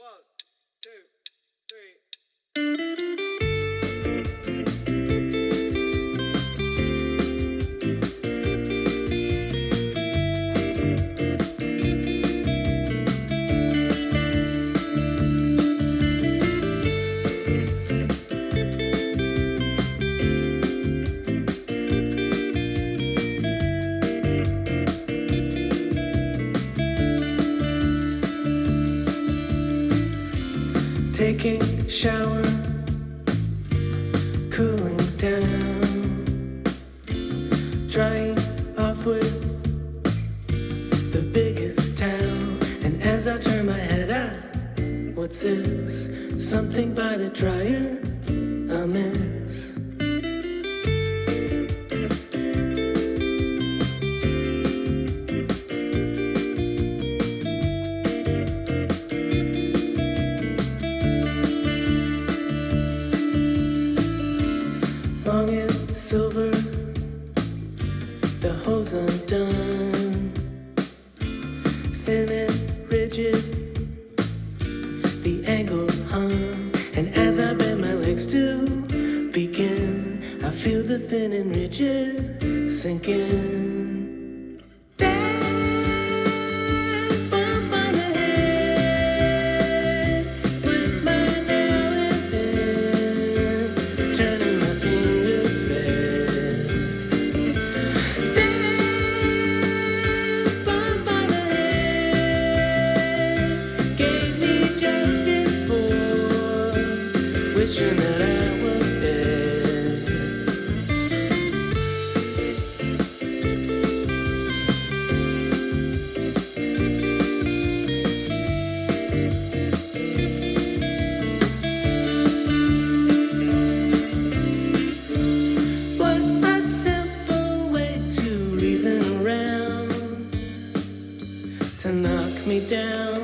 1, 2, 3. Taking shower, cooling down, drying off with the biggest towel. And as I turn my head out, what's this? Something by the dryer I miss. Long and silver, the hose undone, thin and rigid, the angle hung. And as I bend my legs to begin, I feel the thin and rigid sink in. Wishing that I was dead. What a simple way to reason around, to knock me down.